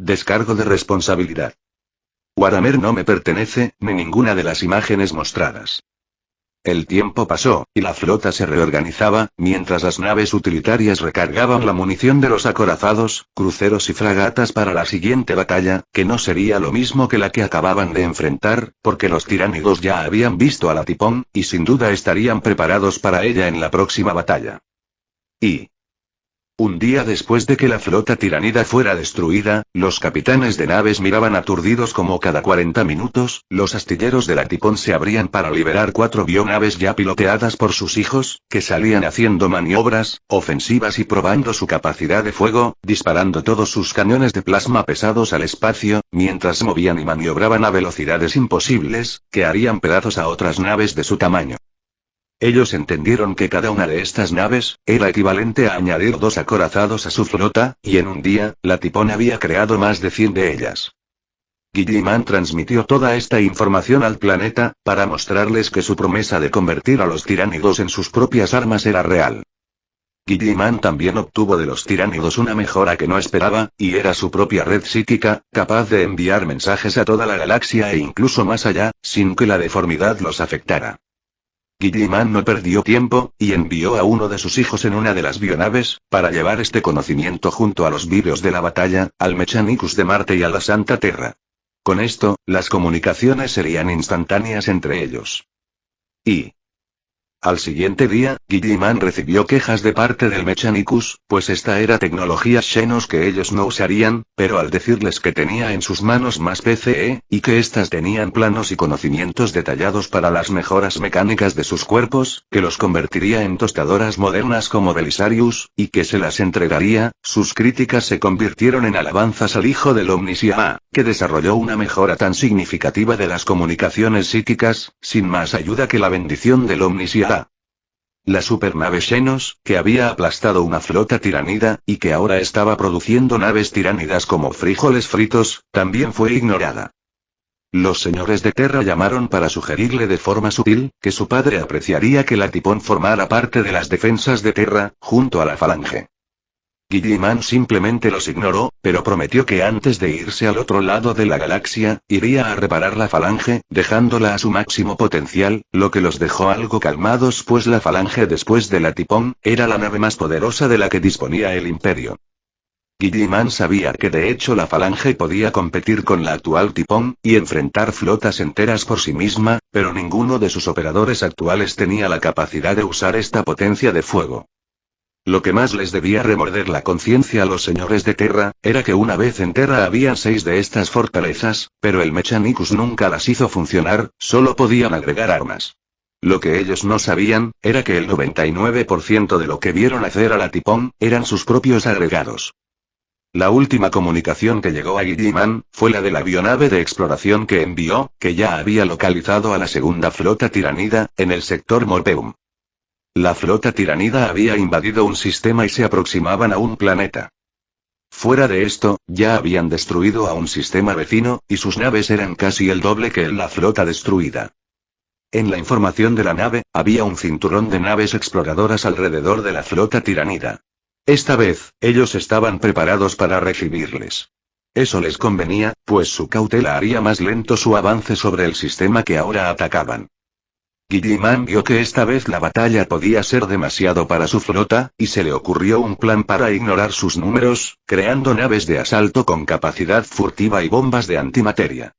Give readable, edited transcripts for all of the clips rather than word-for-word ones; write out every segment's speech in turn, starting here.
Descargo de responsabilidad. Waramer no me pertenece, ni ninguna de las imágenes mostradas. El tiempo pasó, y la flota se reorganizaba, mientras las naves utilitarias recargaban la munición de los acorazados, cruceros y fragatas para la siguiente batalla, que no sería lo mismo que la que acababan de enfrentar, porque los tiránidos ya habían visto a la Tipón, y sin duda estarían preparados para ella en la próxima batalla. Y un día después de que la flota tiranida fuera destruida, los capitanes de naves miraban aturdidos como cada 40 minutos, los astilleros de la Tipón se abrían para liberar 4 bionaves ya piloteadas por sus hijos, que salían haciendo maniobras ofensivas y probando su capacidad de fuego, disparando todos sus cañones de plasma pesados al espacio, mientras movían y maniobraban a velocidades imposibles, que harían pedazos a otras naves de su tamaño. Ellos entendieron que cada una de estas naves era equivalente a añadir 2 acorazados a su flota, y en un día, la Tipón había creado más de 100 de ellas. Guilliman transmitió toda esta información al planeta, para mostrarles que su promesa de convertir a los tiránidos en sus propias armas era real. Guilliman también obtuvo de los tiránidos una mejora que no esperaba, y era su propia red psíquica, capaz de enviar mensajes a toda la galaxia e incluso más allá, sin que la deformidad los afectara. Guilliman no perdió tiempo, y envió a uno de sus hijos en una de las bionaves, para llevar este conocimiento junto a los vídeos de la batalla, al Mechanicus de Marte y a la Santa Terra. Con esto, las comunicaciones serían instantáneas entre ellos. Y al siguiente día, Guilliman recibió quejas de parte del Mechanicus, pues esta era tecnología Xenos que ellos no usarían, pero al decirles que tenía en sus manos más PCE, y que éstas tenían planos y conocimientos detallados para las mejoras mecánicas de sus cuerpos, que los convertiría en tostadoras modernas como Belisarius, y que se las entregaría, sus críticas se convirtieron en alabanzas al hijo del Omniscia, que desarrolló una mejora tan significativa de las comunicaciones psíquicas, sin más ayuda que la bendición del Omniscia. La supernave Xenos, que había aplastado una flota tiranida, y que ahora estaba produciendo naves tiránidas como frijoles fritos, también fue ignorada. Los señores de Terra llamaron para sugerirle de forma sutil, que su padre apreciaría que la Tipón formara parte de las defensas de Terra, junto a la Falange. Guilliman simplemente los ignoró, pero prometió que antes de irse al otro lado de la galaxia, iría a reparar la Falange, dejándola a su máximo potencial, lo que los dejó algo calmados pues la Falange después de la Tipón, era la nave más poderosa de la que disponía el Imperio. Guilliman sabía que de hecho la Falange podía competir con la actual Tipón, y enfrentar flotas enteras por sí misma, pero ninguno de sus operadores actuales tenía la capacidad de usar esta potencia de fuego. Lo que más les debía remorder la conciencia a los señores de Terra, era que una vez en Terra había 6 de estas fortalezas, pero el Mechanicus nunca las hizo funcionar, solo podían agregar armas. Lo que ellos no sabían, era que el 99% de lo que vieron hacer a la Tipón, eran sus propios agregados. La última comunicación que llegó a Guilliman, fue la de la avionave de exploración que envió, que ya había localizado a la segunda flota tiranida, en el sector Morpeum. La flota tiranida había invadido un sistema y se aproximaban a un planeta. Fuera de esto, ya habían destruido a un sistema vecino, y sus naves eran casi el doble que la flota destruida. En la información de la nave, había un cinturón de naves exploradoras alrededor de la flota tiranida. Esta vez, ellos estaban preparados para recibirles. Eso les convenía, pues su cautela haría más lento su avance sobre el sistema que ahora atacaban. Guilliman vio que esta vez la batalla podía ser demasiado para su flota, y se le ocurrió un plan para ignorar sus números, creando naves de asalto con capacidad furtiva y bombas de antimateria.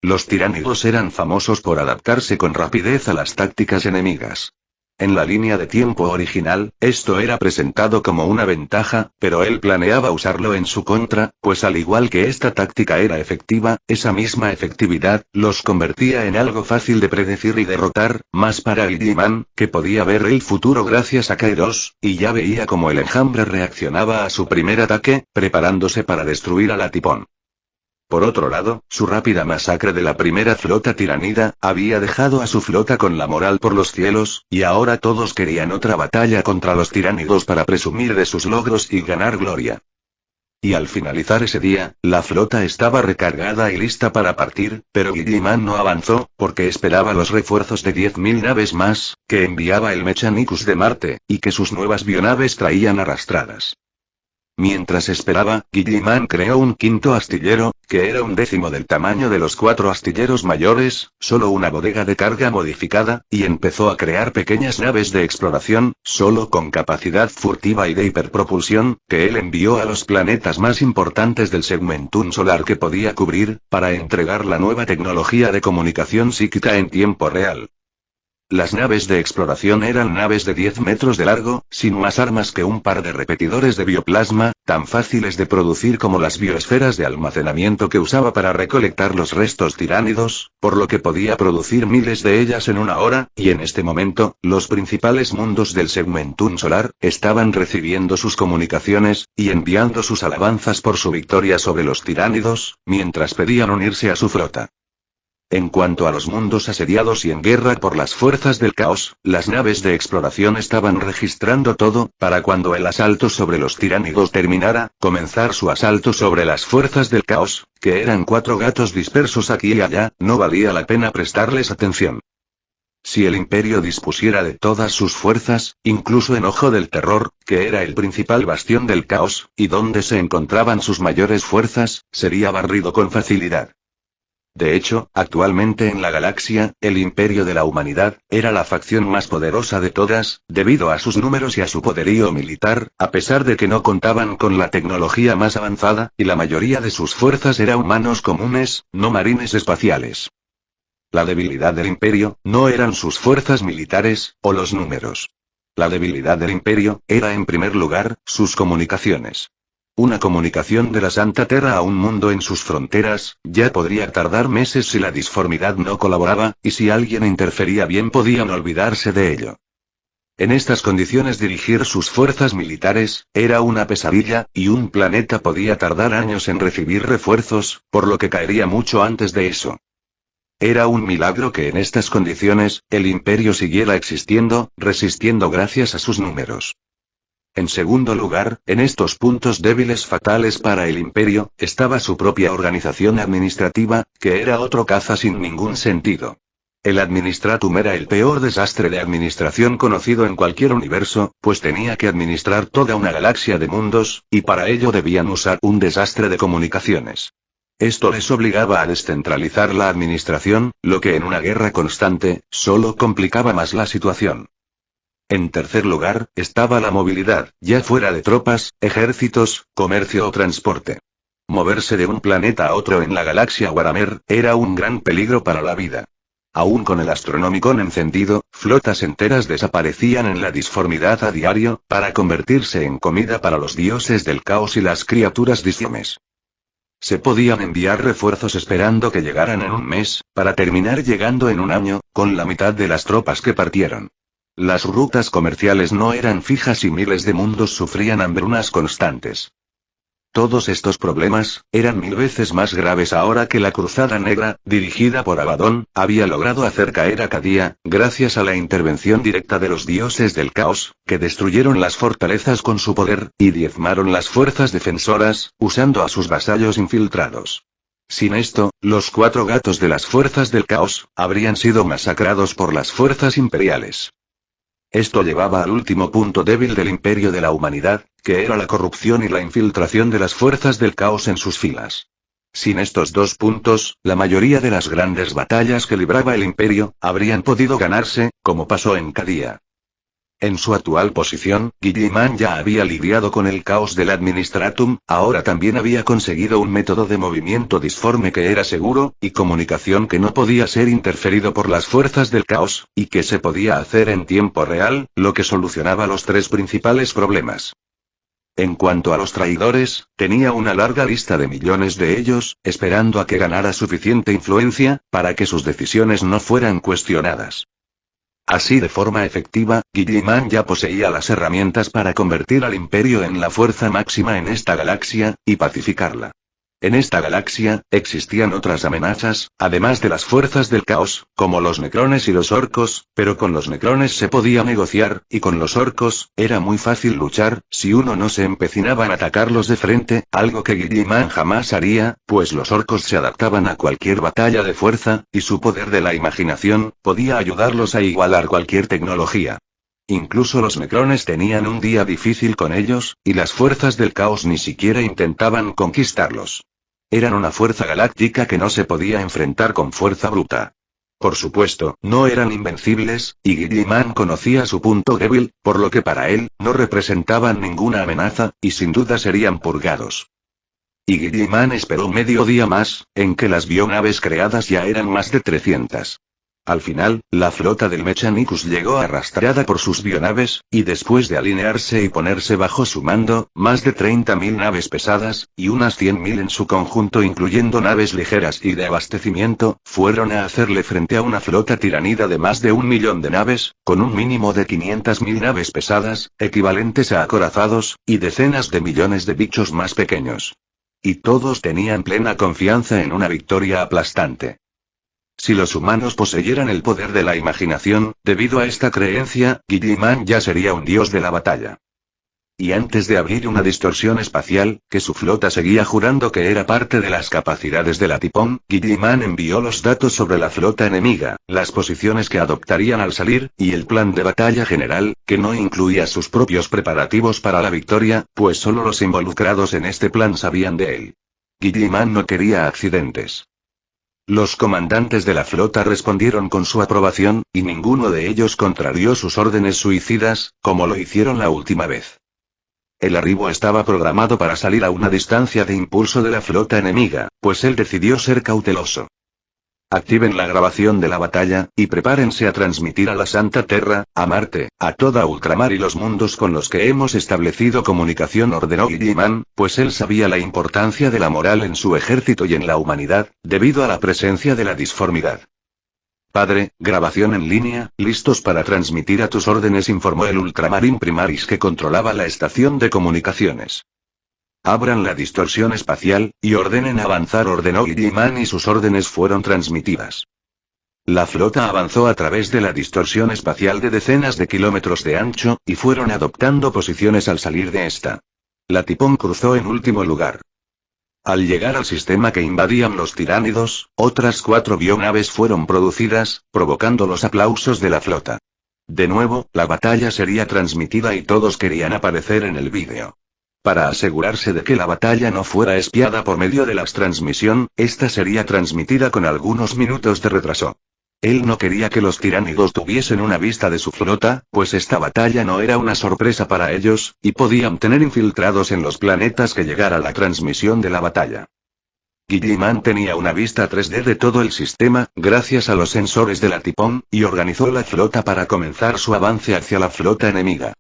Los tiránidos eran famosos por adaptarse con rapidez a las tácticas enemigas. En la línea de tiempo original, esto era presentado como una ventaja, pero él planeaba usarlo en su contra, pues al igual que esta táctica era efectiva, esa misma efectividad, los convertía en algo fácil de predecir y derrotar, más para Guilliman, que podía ver el futuro gracias a Kairos, y ya veía cómo el enjambre reaccionaba a su primer ataque, preparándose para destruir a la Tipón. Por otro lado, su rápida masacre de la primera flota tiranida, había dejado a su flota con la moral por los cielos, y ahora todos querían otra batalla contra los tiránidos para presumir de sus logros y ganar gloria. Y al finalizar ese día, la flota estaba recargada y lista para partir, pero Guilliman no avanzó, porque esperaba los refuerzos de 10.000 naves más, que enviaba el Mechanicus de Marte, y que sus nuevas bionaves traían arrastradas. Mientras esperaba, Guilliman creó un quinto astillero, que era un décimo del tamaño de los 4 astilleros mayores, solo una bodega de carga modificada, y empezó a crear pequeñas naves de exploración, solo con capacidad furtiva y de hiperpropulsión, que él envió a los planetas más importantes del segmentum solar que podía cubrir, para entregar la nueva tecnología de comunicación psíquica en tiempo real. Las naves de exploración eran naves de 10 metros de largo, sin más armas que un par de repetidores de bioplasma, tan fáciles de producir como las bioesferas de almacenamiento que usaba para recolectar los restos tiránidos, por lo que podía producir miles de ellas en una hora, y en este momento, los principales mundos del segmentum solar, estaban recibiendo sus comunicaciones, y enviando sus alabanzas por su victoria sobre los tiránidos, mientras pedían unirse a su flota. En cuanto a los mundos asediados y en guerra por las fuerzas del caos, las naves de exploración estaban registrando todo, para cuando el asalto sobre los tiránidos terminara, comenzar su asalto sobre las fuerzas del caos, que eran 4 gatos dispersos aquí y allá, no valía la pena prestarles atención. Si el imperio dispusiera de todas sus fuerzas, incluso en Ojo del Terror, que era el principal bastión del caos, y donde se encontraban sus mayores fuerzas, sería barrido con facilidad. De hecho, actualmente en la galaxia, el Imperio de la Humanidad, era la facción más poderosa de todas, debido a sus números y a su poderío militar, a pesar de que no contaban con la tecnología más avanzada, y la mayoría de sus fuerzas eran humanos comunes, no marines espaciales. La debilidad del Imperio, no eran sus fuerzas militares, o los números. La debilidad del Imperio, era en primer lugar, sus comunicaciones. Una comunicación de la Santa Terra a un mundo en sus fronteras, ya podría tardar meses si la disformidad no colaboraba, y si alguien interfería bien podían olvidarse de ello. En estas condiciones dirigir sus fuerzas militares, era una pesadilla, y un planeta podía tardar años en recibir refuerzos, por lo que caería mucho antes de eso. Era un milagro que en estas condiciones, el imperio siguiera existiendo, resistiendo gracias a sus números. En segundo lugar, en estos puntos débiles fatales para el imperio, estaba su propia organización administrativa, que era otro caza sin ningún sentido. El Administratum era el peor desastre de administración conocido en cualquier universo, pues tenía que administrar toda una galaxia de mundos, y para ello debían usar un desastre de comunicaciones. Esto les obligaba a descentralizar la administración, lo que en una guerra constante, solo complicaba más la situación. En tercer lugar, estaba la movilidad, ya fuera de tropas, ejércitos, comercio o transporte. Moverse de un planeta a otro en la galaxia Waramer, era un gran peligro para la vida. Aún con el Astronomicon encendido, flotas enteras desaparecían en la disformidad a diario, para convertirse en comida para los dioses del caos y las criaturas disformes. Se podían enviar refuerzos esperando que llegaran en un mes, para terminar llegando en un año, con la mitad de las tropas que partieron. Las rutas comerciales no eran fijas y miles de mundos sufrían hambrunas constantes. Todos estos problemas, eran 1000 veces más graves ahora que la Cruzada Negra, dirigida por Abaddon, había logrado hacer caer a Cadia, gracias a la intervención directa de los dioses del caos, que destruyeron las fortalezas con su poder, y diezmaron las fuerzas defensoras, usando a sus vasallos infiltrados. Sin esto, los 4 gatos de las fuerzas del caos, habrían sido masacrados por las fuerzas imperiales. Esto llevaba al último punto débil del imperio de la humanidad, que era la corrupción y la infiltración de las fuerzas del caos en sus filas. Sin estos 2 puntos, la mayoría de las grandes batallas que libraba el imperio, habrían podido ganarse, como pasó en Cadia. En su actual posición, Guilliman ya había lidiado con el caos del Administratum, ahora también había conseguido un método de movimiento disforme que era seguro, y comunicación que no podía ser interferido por las fuerzas del caos, y que se podía hacer en tiempo real, lo que solucionaba los 3 principales problemas. En cuanto a los traidores, tenía una larga lista de millones de ellos, esperando a que ganara suficiente influencia, para que sus decisiones no fueran cuestionadas. Así de forma efectiva, Guilliman ya poseía las herramientas para convertir al imperio en la fuerza máxima en esta galaxia, y pacificarla. En esta galaxia, existían otras amenazas, además de las fuerzas del caos, como los necrones y los orcos, pero con los necrones se podía negociar, y con los orcos, era muy fácil luchar, si uno no se empecinaba en atacarlos de frente, algo que Guilliman jamás haría, pues los orcos se adaptaban a cualquier batalla de fuerza, y su poder de la imaginación, podía ayudarlos a igualar cualquier tecnología. Incluso los necrones tenían un día difícil con ellos, y las fuerzas del caos ni siquiera intentaban conquistarlos. Eran una fuerza galáctica que no se podía enfrentar con fuerza bruta. Por supuesto, no eran invencibles, y Guilliman conocía su punto débil, por lo que para él, no representaban ninguna amenaza, y sin duda serían purgados. Y Guilliman esperó medio día más, en que las bionaves creadas ya eran más de 300. Al final, la flota del Mechanicus llegó arrastrada por sus bionaves, y después de alinearse y ponerse bajo su mando, más de 30.000 naves pesadas, y unas 100.000 en su conjunto incluyendo naves ligeras y de abastecimiento, fueron a hacerle frente a una flota tiranida de más de 1.000.000 de naves, con un mínimo de 500.000 naves pesadas, equivalentes a acorazados, y decenas de millones de bichos más pequeños. Y todos tenían plena confianza en una victoria aplastante. Si los humanos poseyeran el poder de la imaginación, debido a esta creencia, Guilliman ya sería un dios de la batalla. Y antes de abrir una distorsión espacial, que su flota seguía jurando que era parte de las capacidades de la Tipón, Guilliman envió los datos sobre la flota enemiga, las posiciones que adoptarían al salir, y el plan de batalla general, que no incluía sus propios preparativos para la victoria, pues solo los involucrados en este plan sabían de él. Guilliman no quería accidentes. Los comandantes de la flota respondieron con su aprobación, y ninguno de ellos contrarió sus órdenes suicidas, como lo hicieron la última vez. El arribo estaba programado para salir a una distancia de impulso de la flota enemiga, pues él decidió ser cauteloso. Activen la grabación de la batalla, y prepárense a transmitir a la Santa Terra, a Marte, a toda Ultramar y los mundos con los que hemos establecido comunicación, ordenó Guilliman, pues él sabía la importancia de la moral en su ejército y en la humanidad, debido a la presencia de la disformidad. Padre, grabación en línea, listos para transmitir a tus órdenes, informó el Ultramarín Primaris que controlaba la estación de comunicaciones. Abran la distorsión espacial, y ordenen avanzar, ordenó Guilliman, y sus órdenes fueron transmitidas. La flota avanzó a través de la distorsión espacial de decenas de kilómetros de ancho, y fueron adoptando posiciones al salir de esta. La Tipón cruzó en último lugar. Al llegar al sistema que invadían los tiránidos, otras 4 bionaves fueron producidas, provocando los aplausos de la flota. De nuevo, la batalla sería transmitida y todos querían aparecer en el vídeo. Para asegurarse de que la batalla no fuera espiada por medio de la transmisión, esta sería transmitida con algunos minutos de retraso. Él no quería que los tiránidos tuviesen una vista de su flota, pues esta batalla no era una sorpresa para ellos, y podían tener infiltrados en los planetas que llegara la transmisión de la batalla. Guilliman tenía una vista 3D de todo el sistema, gracias a los sensores de la Tipón, y organizó la flota para comenzar su avance hacia la flota enemiga.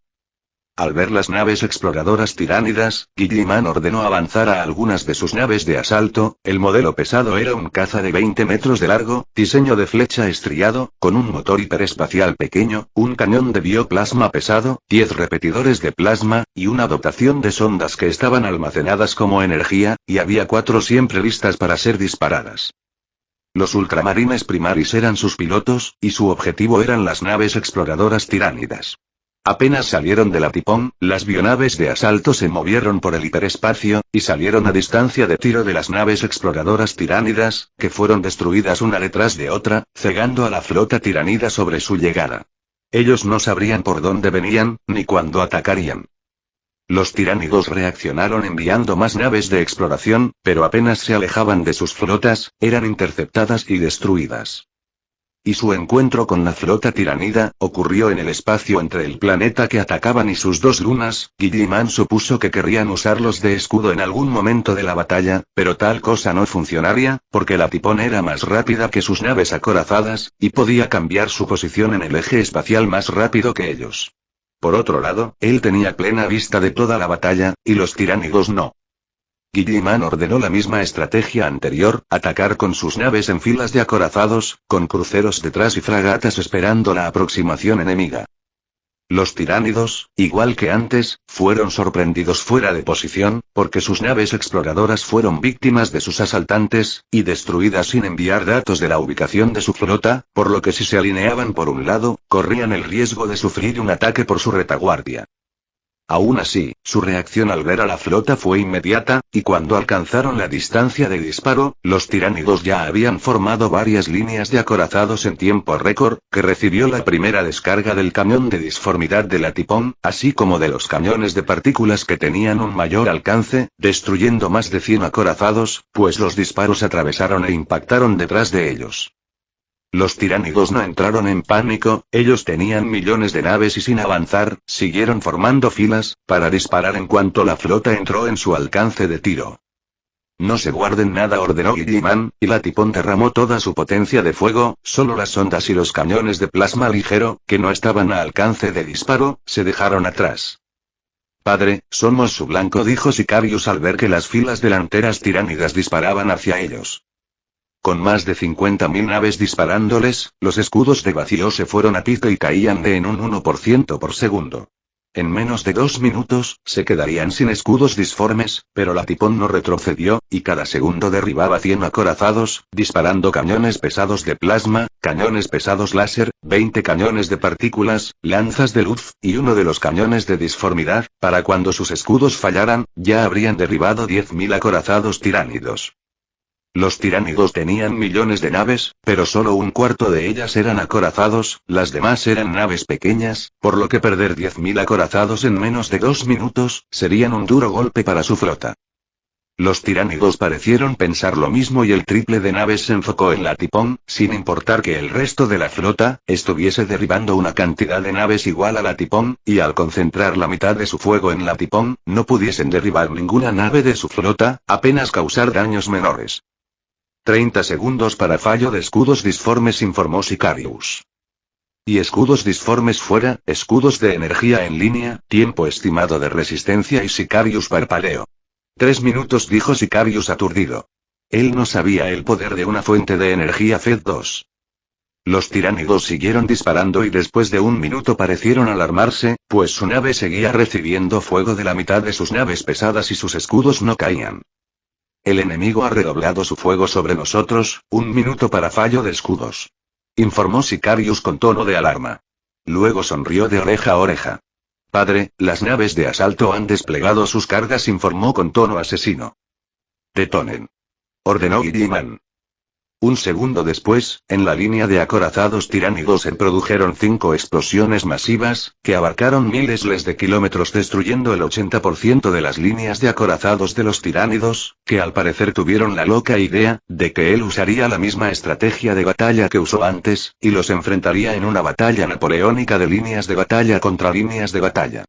Al ver las naves exploradoras tiránidas, Guilliman ordenó avanzar a algunas de sus naves de asalto. El modelo pesado era un caza de 20 metros de largo, diseño de flecha estriado, con un motor hiperespacial pequeño, un cañón de bioplasma pesado, 10 repetidores de plasma, y una dotación de sondas que estaban almacenadas como energía, y había 4 siempre listas para ser disparadas. Los ultramarines primaris eran sus pilotos, y su objetivo eran las naves exploradoras tiránidas. Apenas salieron de la Tipón, las bionaves de asalto se movieron por el hiperespacio, y salieron a distancia de tiro de las naves exploradoras tiránidas, que fueron destruidas una detrás de otra, cegando a la flota tiranida sobre su llegada. Ellos no sabrían por dónde venían, ni cuándo atacarían. Los tiránidos reaccionaron enviando más naves de exploración, pero apenas se alejaban de sus flotas, eran interceptadas y destruidas. Y su encuentro con la flota tiranida ocurrió en el espacio entre el planeta que atacaban y sus 2 lunas. Guilliman supuso que querrían usarlos de escudo en algún momento de la batalla, pero tal cosa no funcionaría, porque la Tipón era más rápida que sus naves acorazadas, y podía cambiar su posición en el eje espacial más rápido que ellos. Por otro lado, él tenía plena vista de toda la batalla, y los tiránidos no. Guilliman ordenó la misma estrategia anterior, atacar con sus naves en filas de acorazados, con cruceros detrás y fragatas esperando la aproximación enemiga. Los tiránidos, igual que antes, fueron sorprendidos fuera de posición, porque sus naves exploradoras fueron víctimas de sus asaltantes, y destruidas sin enviar datos de la ubicación de su flota, por lo que si se alineaban por un lado, corrían el riesgo de sufrir un ataque por su retaguardia. Aún así, su reacción al ver a la flota fue inmediata, y cuando alcanzaron la distancia de disparo, los tiránidos ya habían formado varias líneas de acorazados en tiempo récord, que recibió la primera descarga del camión de disformidad de la Tipón, así como de los cañones de partículas que tenían un mayor alcance, destruyendo más de 100 acorazados, pues los disparos atravesaron e impactaron detrás de ellos. Los tiránidos no entraron en pánico, ellos tenían millones de naves y sin avanzar, siguieron formando filas, para disparar en cuanto la flota entró en su alcance de tiro. No se guarden nada, ordenó Guilliman, y la Tipón derramó toda su potencia de fuego, solo las ondas y los cañones de plasma ligero, que no estaban a alcance de disparo, se dejaron atrás. Padre, somos su blanco, dijo Sicarius al ver que las filas delanteras tiránidas disparaban hacia ellos. Con más de 50.000 naves disparándoles, los escudos de vacío se fueron a pico y caían de en un 1% por segundo. En menos de 2 minutos, se quedarían sin escudos disformes, pero la Tipón no retrocedió, y cada segundo derribaba 100 acorazados, disparando cañones pesados de plasma, cañones pesados láser, 20 cañones de partículas, lanzas de luz, y uno de los cañones de disformidad. Para cuando sus escudos fallaran, ya habrían derribado 10.000 acorazados tiránidos. Los tiránidos tenían millones de naves, pero solo un cuarto de ellas eran acorazados, las demás eran naves pequeñas, por lo que perder 10.000 acorazados en menos de 2 minutos, serían un duro golpe para su flota. Los tiránidos parecieron pensar lo mismo y el triple de naves se enfocó en la Tipón, sin importar que el resto de la flota estuviese derribando una cantidad de naves igual a la Tipón, y al concentrar la mitad de su fuego en la Tipón, no pudiesen derribar ninguna nave de su flota, apenas causar daños menores. 30 segundos para fallo de escudos disformes, informó Sicarius. Y escudos disformes fuera, escudos de energía en línea, tiempo estimado de resistencia, y Sicarius parpadeó. 3 minutos, dijo Sicarius aturdido. Él no sabía el poder de una fuente de energía FED2. Los tiránidos siguieron disparando y después de 1 minuto parecieron alarmarse, pues su nave seguía recibiendo fuego de la mitad de sus naves pesadas y sus escudos no caían. El enemigo ha redoblado su fuego sobre nosotros, 1 minuto para fallo de escudos. Informó Sicarius con tono de alarma. Luego sonrió de oreja a oreja. Padre, las naves de asalto han desplegado sus cargas, informó con tono asesino. Detonen. Ordenó Guilliman. 1 segundo después, en la línea de acorazados tiránidos se produjeron 5 explosiones masivas, que abarcaron miles de kilómetros, destruyendo el 80% de las líneas de acorazados de los tiránidos, que al parecer tuvieron la loca idea de que él usaría la misma estrategia de batalla que usó antes, y los enfrentaría en una batalla napoleónica de líneas de batalla contra líneas de batalla.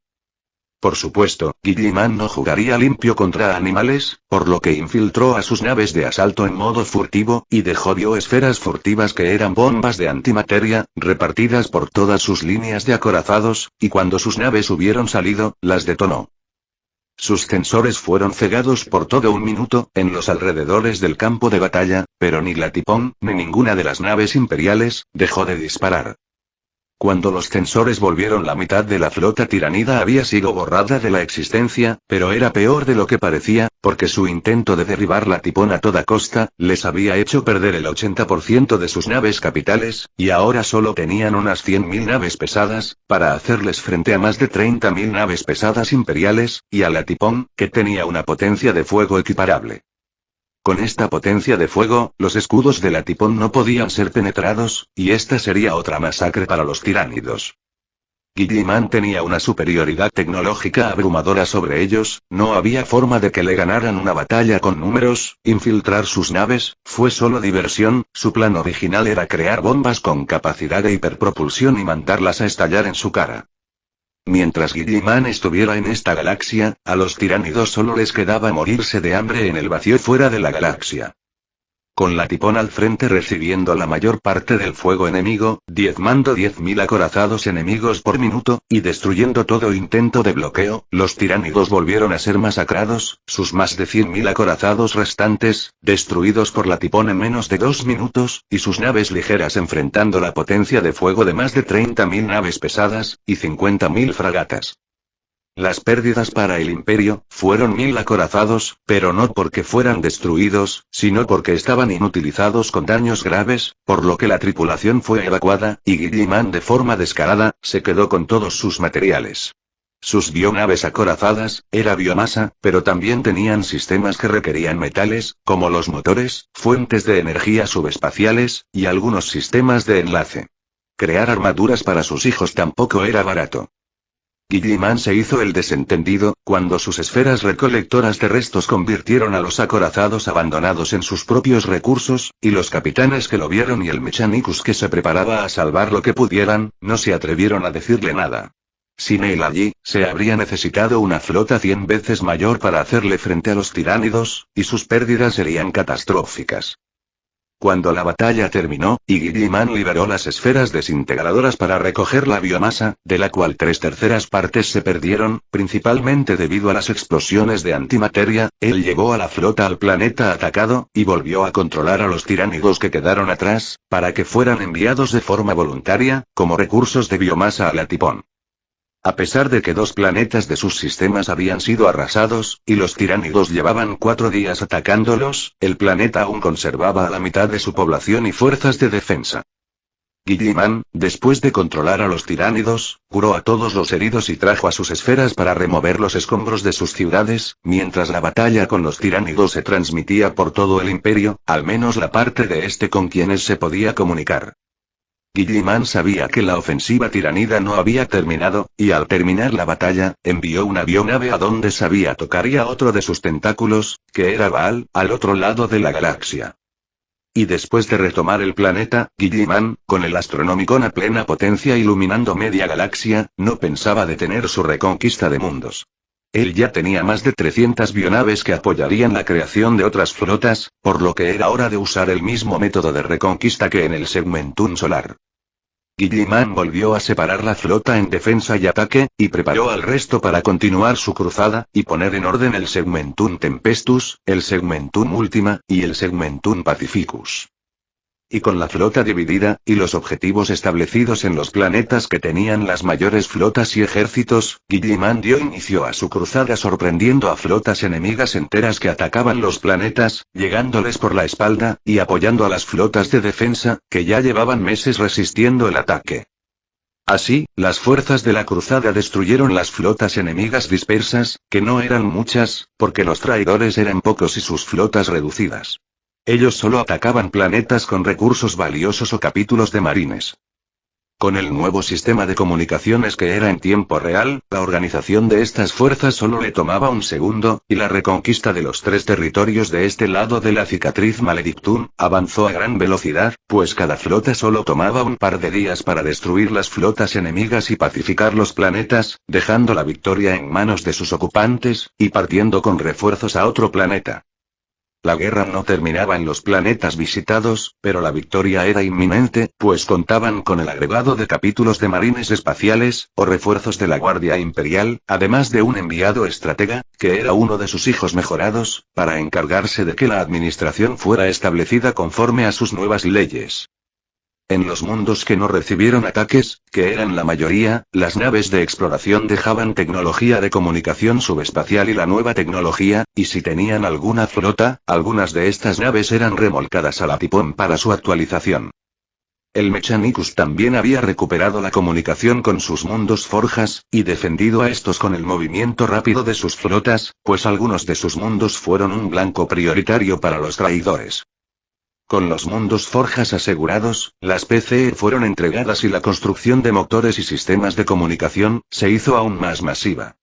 Por supuesto, Guilliman no jugaría limpio contra animales, por lo que infiltró a sus naves de asalto en modo furtivo, y dejó bioesferas furtivas que eran bombas de antimateria, repartidas por todas sus líneas de acorazados, y cuando sus naves hubieron salido, las detonó. Sus sensores fueron cegados por todo 1 minuto, en los alrededores del campo de batalla, pero ni la Tipón, ni ninguna de las naves imperiales, dejó de disparar. Cuando los sensores volvieron, la mitad de la flota tiranida había sido borrada de la existencia, pero era peor de lo que parecía, porque su intento de derribar la Tipón a toda costa, les había hecho perder el 80% de sus naves capitales, y ahora solo tenían unas 100.000 naves pesadas, para hacerles frente a más de 30.000 naves pesadas imperiales, y a la Tipón, que tenía una potencia de fuego equiparable. Con esta potencia de fuego, los escudos de la Tipón no podían ser penetrados, y esta sería otra masacre para los tiránidos. Guilliman tenía una superioridad tecnológica abrumadora sobre ellos, no había forma de que le ganaran una batalla con números. Infiltrar sus naves fue solo diversión, su plan original era crear bombas con capacidad de hiperpropulsión y mandarlas a estallar en su cara. Mientras Guilliman estuviera en esta galaxia, a los tiránidos solo les quedaba morirse de hambre en el vacío fuera de la galaxia. Con la Tipón al frente recibiendo la mayor parte del fuego enemigo, diezmando 10.000 acorazados enemigos por minuto, y destruyendo todo intento de bloqueo, los tiránidos volvieron a ser masacrados, sus más de 100.000 acorazados restantes, destruidos por la Tipón en menos de 2 minutos, y sus naves ligeras enfrentando la potencia de fuego de más de 30.000 naves pesadas, y 50.000 fragatas. Las pérdidas para el Imperio fueron 1.000 acorazados, pero no porque fueran destruidos, sino porque estaban inutilizados con daños graves, por lo que la tripulación fue evacuada, y Guilliman de forma descarada, se quedó con todos sus materiales. Sus bionaves acorazadas, era biomasa, pero también tenían sistemas que requerían metales, como los motores, fuentes de energía subespaciales, y algunos sistemas de enlace. Crear armaduras para sus hijos tampoco era barato. Guilliman se hizo el desentendido, cuando sus esferas recolectoras de restos convirtieron a los acorazados abandonados en sus propios recursos, y los capitanes que lo vieron y el Mechanicus que se preparaba a salvar lo que pudieran, no se atrevieron a decirle nada. Sin él allí, se habría necesitado una flota 100 veces mayor para hacerle frente a los tiránidos, y sus pérdidas serían catastróficas. Cuando la batalla terminó, y Guilliman liberó las esferas desintegradoras para recoger la biomasa, de la cual 3/3 partes se perdieron, principalmente debido a las explosiones de antimateria, él llevó a la flota al planeta atacado, y volvió a controlar a los tiránidos que quedaron atrás, para que fueran enviados de forma voluntaria, como recursos de biomasa a la Tipón. A pesar de que 2 planetas de sus sistemas habían sido arrasados, y los tiránidos llevaban 4 días atacándolos, el planeta aún conservaba a la mitad de su población y fuerzas de defensa. Guilliman, después de controlar a los tiránidos, curó a todos los heridos y trajo a sus esferas para remover los escombros de sus ciudades, mientras la batalla con los tiránidos se transmitía por todo el imperio, al menos la parte de este con quienes se podía comunicar. Guilliman sabía que la ofensiva tiranida no había terminado, y al terminar la batalla, envió una bionave a donde sabía tocaría otro de sus tentáculos, que era Baal, al otro lado de la galaxia. Y después de retomar el planeta, Guilliman, con el Astronomicon a plena potencia iluminando media galaxia, no pensaba detener su reconquista de mundos. Él ya tenía más de 300 bionaves que apoyarían la creación de otras flotas, por lo que era hora de usar el mismo método de reconquista que en el Segmentum solar. Guilliman volvió a separar la flota en defensa y ataque, y preparó al resto para continuar su cruzada, y poner en orden el Segmentum Tempestus, el Segmentum Ultima, y el Segmentum Pacificus. Y con la flota dividida, y los objetivos establecidos en los planetas que tenían las mayores flotas y ejércitos, Guilliman dio inicio a su cruzada sorprendiendo a flotas enemigas enteras que atacaban los planetas, llegándoles por la espalda, y apoyando a las flotas de defensa, que ya llevaban meses resistiendo el ataque. Así, las fuerzas de la cruzada destruyeron las flotas enemigas dispersas, que no eran muchas, porque los traidores eran pocos y sus flotas reducidas. Ellos solo atacaban planetas con recursos valiosos o capítulos de marines. Con el nuevo sistema de comunicaciones que era en tiempo real, la organización de estas fuerzas solo le tomaba un segundo, y la reconquista de los 3 territorios de este lado de la cicatriz Maledictum avanzó a gran velocidad, pues cada flota solo tomaba un par de días para destruir las flotas enemigas y pacificar los planetas, dejando la victoria en manos de sus ocupantes, y partiendo con refuerzos a otro planeta. La guerra no terminaba en los planetas visitados, pero la victoria era inminente, pues contaban con el agregado de capítulos de marines espaciales, o refuerzos de la Guardia Imperial, además de un enviado estratega, que era uno de sus hijos mejorados, para encargarse de que la administración fuera establecida conforme a sus nuevas leyes. En los mundos que no recibieron ataques, que eran la mayoría, las naves de exploración dejaban tecnología de comunicación subespacial y la nueva tecnología, y si tenían alguna flota, algunas de estas naves eran remolcadas a la Tipón para su actualización. El Mechanicus también había recuperado la comunicación con sus mundos forjas, y defendido a estos con el movimiento rápido de sus flotas, pues algunos de sus mundos fueron un blanco prioritario para los traidores. Con los mundos forjas asegurados, las PCE fueron entregadas y la construcción de motores y sistemas de comunicación se hizo aún más masiva.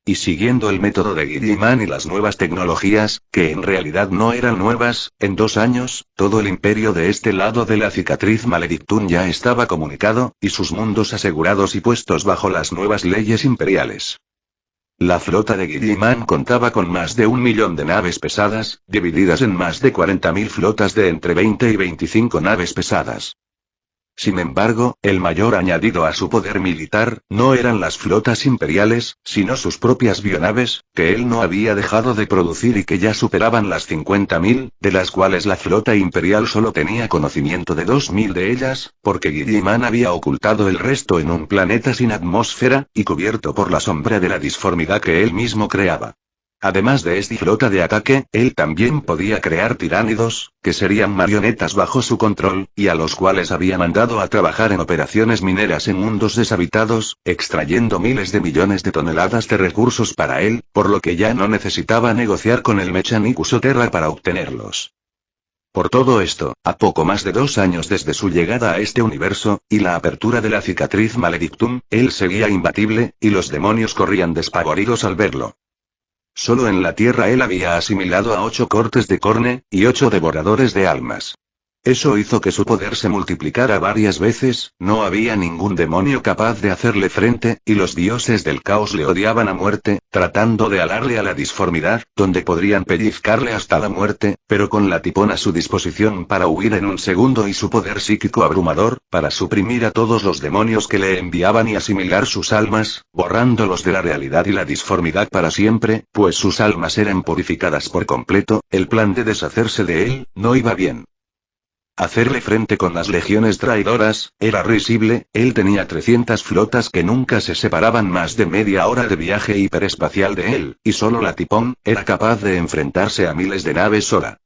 Y siguiendo el método de Guilliman y las nuevas tecnologías, que en realidad no eran nuevas, en 2 años, todo el imperio de este lado de la cicatriz Maledictum ya estaba comunicado, y sus mundos asegurados y puestos bajo las nuevas leyes imperiales. La flota de Guilliman contaba con más de 1 millón de naves pesadas, divididas en más de 40.000 flotas de entre 20 y 25 naves pesadas. Sin embargo, el mayor añadido a su poder militar, no eran las flotas imperiales, sino sus propias bionaves, que él no había dejado de producir y que ya superaban las 50.000, de las cuales la flota imperial solo tenía conocimiento de 2.000 de ellas, porque Guilliman había ocultado el resto en un planeta sin atmósfera, y cubierto por la sombra de la disformidad que él mismo creaba. Además de esta flota de ataque, él también podía crear tiránidos, que serían marionetas bajo su control, y a los cuales había mandado a trabajar en operaciones mineras en mundos deshabitados, extrayendo miles de millones de toneladas de recursos para él, por lo que ya no necesitaba negociar con el Mechanicus o Terra para obtenerlos. Por todo esto, a poco más de 2 años desde su llegada a este universo, y la apertura de la cicatriz Maledictum, él seguía imbatible, y los demonios corrían despavoridos al verlo. Solo en la Tierra él había asimilado a 8 cortes de Corne, y 8 devoradores de almas. Eso hizo que su poder se multiplicara varias veces, no había ningún demonio capaz de hacerle frente, y los dioses del caos le odiaban a muerte, tratando de alarle a la disformidad, donde podrían pellizcarle hasta la muerte, pero con la tipón a su disposición para huir en un segundo y su poder psíquico abrumador, para suprimir a todos los demonios que le enviaban y asimilar sus almas, borrándolos de la realidad y la disformidad para siempre, pues sus almas eran purificadas por completo, el plan de deshacerse de él, no iba bien. Hacerle frente con las legiones traidoras, era risible, él tenía 300 flotas que nunca se separaban más de media hora de viaje hiperespacial de él, y solo la Tipón, era capaz de enfrentarse a miles de naves sola.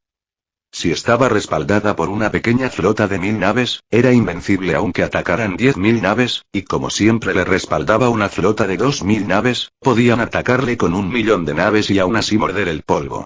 Si estaba respaldada por una pequeña flota de 1000 naves, era invencible aunque atacaran 10.000 naves, y como siempre le respaldaba una flota de 2000 naves, podían atacarle con 1.000.000 de naves y aún así morder el polvo.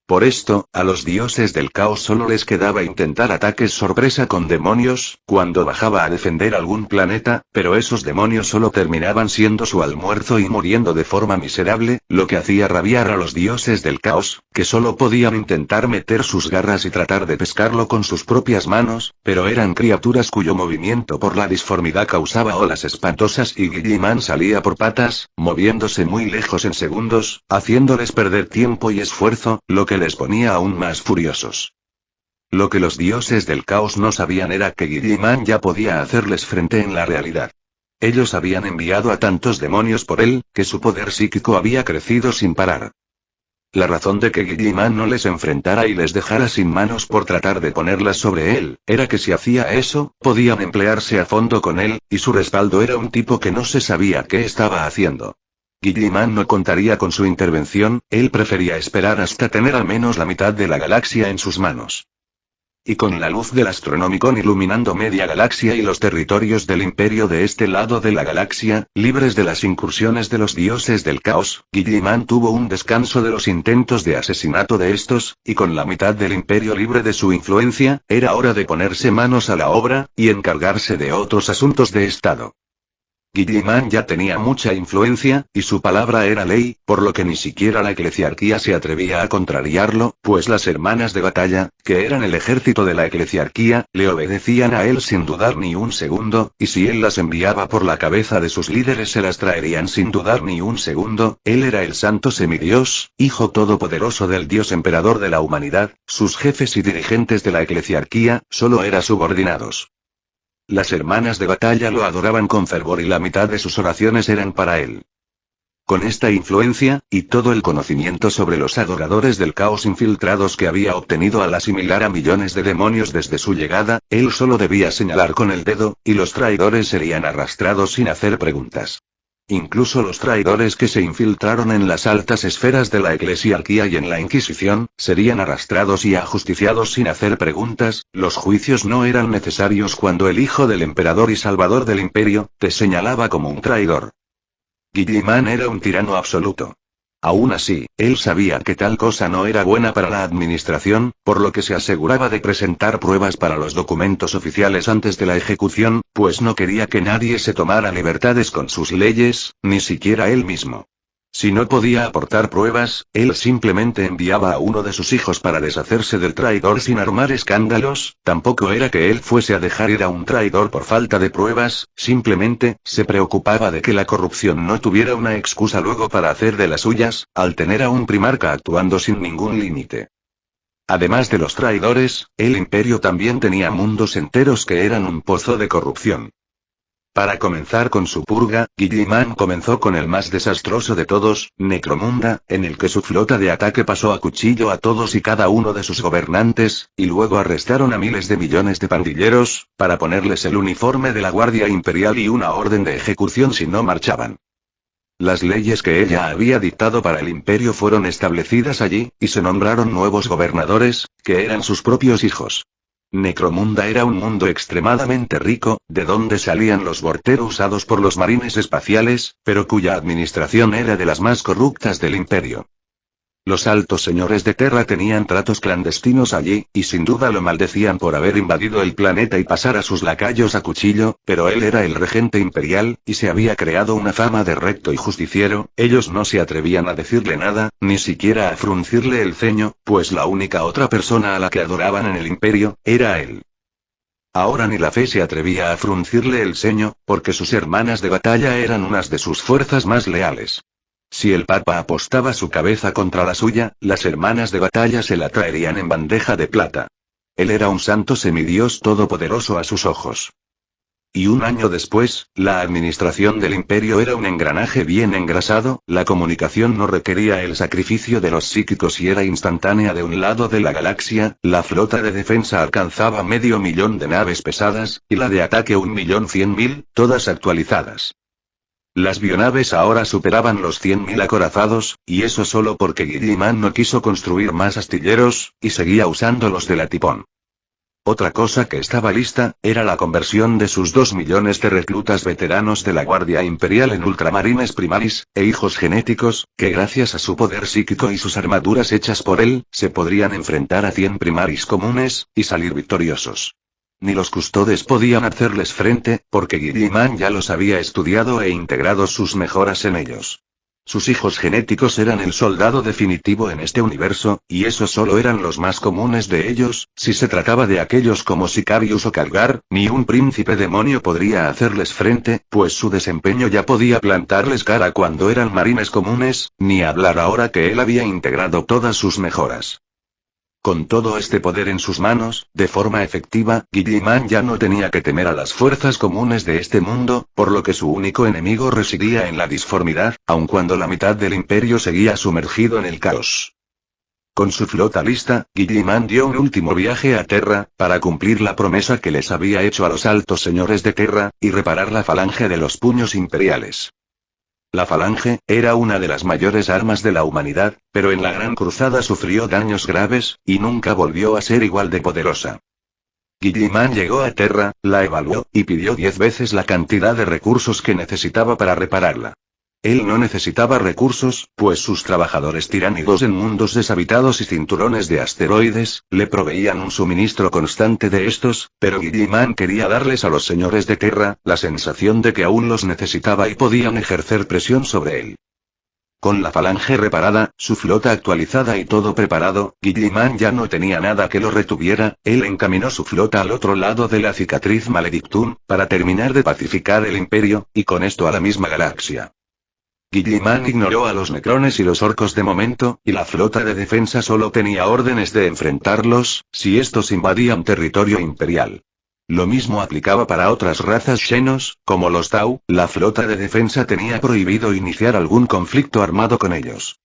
Por esto, a los dioses del caos solo les quedaba intentar ataques sorpresa con demonios, cuando bajaba a defender algún planeta, pero esos demonios solo terminaban siendo su almuerzo y muriendo de forma miserable, lo que hacía rabiar a los dioses del caos, que solo podían intentar meter sus garras y tratar de pescarlo con sus propias manos, pero eran criaturas cuyo movimiento por la disformidad causaba olas espantosas y Guilliman salía por patas, moviéndose muy lejos en segundos, haciéndoles perder tiempo y esfuerzo, lo que les ponía aún más furiosos. Lo que los dioses del caos no sabían era que Guilliman ya podía hacerles frente en la realidad. Ellos habían enviado a tantos demonios por él, que su poder psíquico había crecido sin parar. La razón de que Guilliman no les enfrentara y les dejara sin manos por tratar de ponerlas sobre él, era que si hacía eso, podían emplearse a fondo con él, y su respaldo era un tipo que no se sabía qué estaba haciendo. Guilliman no contaría con su intervención, él prefería esperar hasta tener al menos la mitad de la galaxia en sus manos. Y con la luz del Astronomicon iluminando media galaxia y los territorios del imperio de este lado de la galaxia, libres de las incursiones de los dioses del caos, Guilliman tuvo un descanso de los intentos de asesinato de estos, y con la mitad del imperio libre de su influencia, era hora de ponerse manos a la obra, y encargarse de otros asuntos de estado. Guilliman ya tenía mucha influencia, y su palabra era ley, por lo que ni siquiera la eclesiarquía se atrevía a contrariarlo, pues las hermanas de batalla, que eran el ejército de la eclesiarquía, le obedecían a él sin dudar ni un segundo, y si él las enviaba por la cabeza de sus líderes se las traerían sin dudar ni un segundo. Él era el santo semidios, hijo todopoderoso del dios emperador de la humanidad, sus jefes y dirigentes de la eclesiarquía, solo eran subordinados. Las hermanas de batalla lo adoraban con fervor y la mitad de sus oraciones eran para él. Con esta influencia, y todo el conocimiento sobre los adoradores del caos infiltrados que había obtenido al asimilar a millones de demonios desde su llegada, él solo debía señalar con el dedo, y los traidores serían arrastrados sin hacer preguntas. Incluso los traidores que se infiltraron en las altas esferas de la eclesiarquía y en la Inquisición, serían arrastrados y ajusticiados sin hacer preguntas. Los juicios no eran necesarios cuando el hijo del emperador y salvador del imperio, te señalaba como un traidor. Guilliman era un tirano absoluto. Aún así, él sabía que tal cosa no era buena para la administración, por lo que se aseguraba de presentar pruebas para los documentos oficiales antes de la ejecución, pues no quería que nadie se tomara libertades con sus leyes, ni siquiera él mismo. Si no podía aportar pruebas, él simplemente enviaba a uno de sus hijos para deshacerse del traidor sin armar escándalos. Tampoco era que él fuese a dejar ir a un traidor por falta de pruebas, simplemente, se preocupaba de que la corrupción no tuviera una excusa luego para hacer de las suyas, al tener a un primarca actuando sin ningún límite. Además de los traidores, el imperio también tenía mundos enteros que eran un pozo de corrupción. Para comenzar con su purga, Guilliman comenzó con el más desastroso de todos, Necromunda, en el que su flota de ataque pasó a cuchillo a todos y cada uno de sus gobernantes, y luego arrestaron a miles de millones de pandilleros, para ponerles el uniforme de la Guardia Imperial y una orden de ejecución si no marchaban. Las leyes que ella había dictado para el imperio fueron establecidas allí, y se nombraron nuevos gobernadores, que eran sus propios hijos. Necromunda era un mundo extremadamente rico, de donde salían los vorteros usados por los marines espaciales, pero cuya administración era de las más corruptas del imperio. Los altos señores de Terra tenían tratos clandestinos allí, y sin duda lo maldecían por haber invadido el planeta y pasar a sus lacayos a cuchillo, pero él era el regente imperial, y se había creado una fama de recto y justiciero. Ellos no se atrevían a decirle nada, ni siquiera a fruncirle el ceño, pues la única otra persona a la que adoraban en el imperio, era él. Ahora ni la fe se atrevía a fruncirle el ceño, porque sus hermanas de batalla eran unas de sus fuerzas más leales. Si el Papa apostaba su cabeza contra la suya, las hermanas de batalla se la traerían en bandeja de plata. Él era un santo semidios todopoderoso a sus ojos. Y un año después, la administración del imperio era un engranaje bien engrasado, la comunicación no requería el sacrificio de los psíquicos y era instantánea de un lado de la galaxia, la flota de defensa alcanzaba 500.000 de naves pesadas, y la de ataque 1.100.000, todas actualizadas. Las bionaves ahora superaban los 100.000 acorazados, y eso solo porque Guilliman no quiso construir más astilleros, y seguía usando los de la Tipón. Otra cosa que estaba lista, era la conversión de sus 2 millones de reclutas veteranos de la Guardia Imperial en ultramarines primaris, e hijos genéticos, que gracias a su poder psíquico y sus armaduras hechas por él, se podrían enfrentar a 100 primaris comunes, y salir victoriosos. Ni los custodes podían hacerles frente, porque Guilliman ya los había estudiado e integrado sus mejoras en ellos. Sus hijos genéticos eran el soldado definitivo en este universo, y esos solo eran los más comunes de ellos. Si se trataba de aquellos como Sicarius o Calgar, ni un príncipe demonio podría hacerles frente, pues su desempeño ya podía plantarles cara cuando eran marines comunes, ni hablar ahora que él había integrado todas sus mejoras. Con todo este poder en sus manos, de forma efectiva, Guilliman ya no tenía que temer a las fuerzas comunes de este mundo, por lo que su único enemigo residía en la disformidad, aun cuando la mitad del imperio seguía sumergido en el caos. Con su flota lista, Guilliman dio un último viaje a Terra, para cumplir la promesa que les había hecho a los altos señores de Terra, y reparar la falange de los puños imperiales. La falange, era una de las mayores armas de la humanidad, pero en la Gran Cruzada sufrió daños graves, y nunca volvió a ser igual de poderosa. Guilliman llegó a Terra, la evaluó, y pidió 10 veces la cantidad de recursos que necesitaba para repararla. Él no necesitaba recursos, pues sus trabajadores tiránidos en mundos deshabitados y cinturones de asteroides, le proveían un suministro constante de estos, pero Guilliman quería darles a los señores de Terra, la sensación de que aún los necesitaba y podían ejercer presión sobre él. Con la falange reparada, su flota actualizada y todo preparado, Guilliman ya no tenía nada que lo retuviera. Él encaminó su flota al otro lado de la cicatriz Maledictum, para terminar de pacificar el imperio, y con esto a la misma galaxia. Guilliman ignoró a los necrones y los orcos de momento, y la flota de defensa solo tenía órdenes de enfrentarlos, si estos invadían territorio imperial. Lo mismo aplicaba para otras razas xenos, como los Tau. La flota de defensa tenía prohibido iniciar algún conflicto armado con ellos.